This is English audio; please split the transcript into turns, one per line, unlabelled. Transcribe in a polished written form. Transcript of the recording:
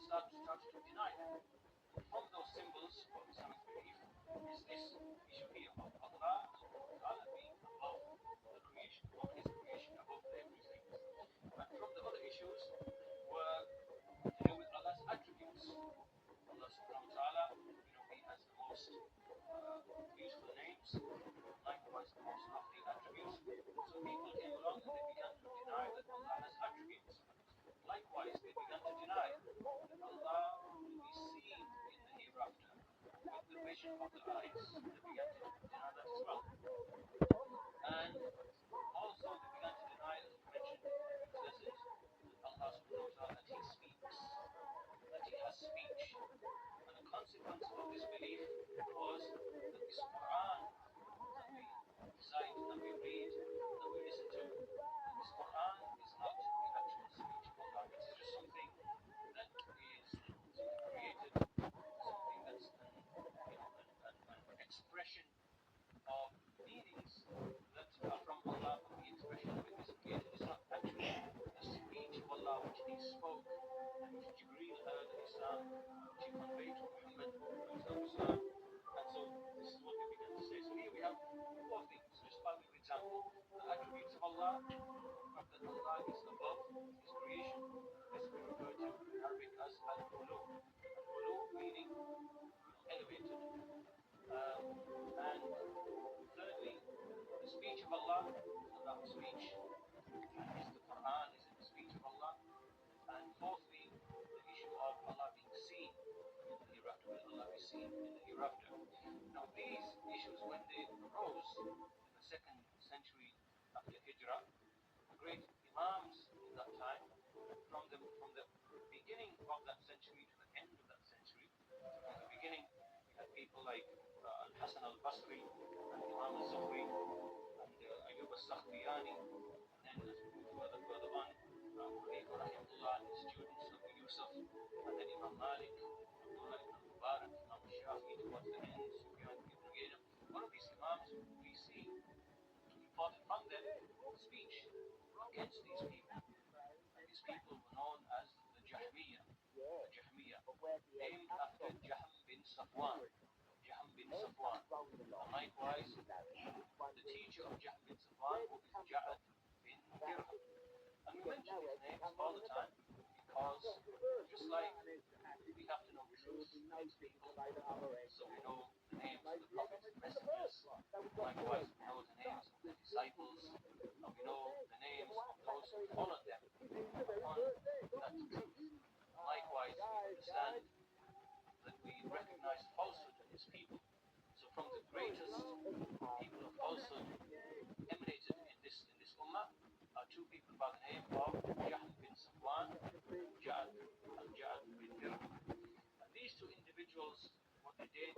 started to deny them. From those symbols of Islamic belief is this issue here of Allah subhanahu wa ta'ala being above the creation, above his creation, above everything. And from the other issues were to do with Allah's attributes. Allah subhanahu wa ta'ala, he has the most beautiful names, likewise the most lofty attributes. So people came along and they began to deny that Allah has attributes. Likewise, they began to deny that Allah will be seen in the hereafter with the vision of the eyes. They began to deny that as well. And also they began to deny, as we mentioned in previous lessons, that Allah subhanahu wa ta'ala, that he speaks, that he has speech. And the consequence of this belief was that this Quran that we recite, that we read, that we listen to, that this Quran is not the actual speech of Allah. It is just something that is something created, something that's an expression of meanings that are from Allah, but the expression of it is created. It's not actually the speech of Allah which he spoke and which Jibreel heard in Islam, which he conveyed to Muhammad Islam. And so this is what they began to say. So here we have four things. Just by way of example, the attributes of Allah, the fact that Allah is above his creation. This we refer to in Arabic as al-ulu. Al-ulu meaning elevated. And thirdly, the speech of Allah is Allah's speech. And is the Quran, is it the speech of Allah? And fourthly, the issue of Allah being seen in the hereafter. Will Allah be seen in the hereafter? Now these issues, when they arose in the 2nd century after Hijrah, the great Imams in that time, from the beginning of that century to the end of that century, from the beginning we had people like Al-Hasan al-Basri and Imam al-Zuhri and Ayyub al-Sakhtiyani, and then as we move further on, Khalifa rahimahullah and his students, Abu Yusuf, and then Imam Malik, Abdullah ibn Mubarak, Imam Shafi'i towards the end, Sufyan ibn Uyayna. One of these Imams we see imparted from them speech against these people. And these people were known as the Jahmiyyah, named after Jahm bin Safwan. And likewise, the teacher of Jahm bin Safwan, who is Ja'ad bin Dirham. And we mention these names all the time because just like we have to know truth about people, so we know the names of the prophets and messengers, likewise we know the names of the disciples, and we know the names of those who followed them upon that truth. Likewise, we understand that we recognize falsehood in his people. So from the greatest people of falsehood emanated in this ummah are two people by the name of Jahm bin Safwan and Ja'ad bin Dirham. And these two individuals, what they did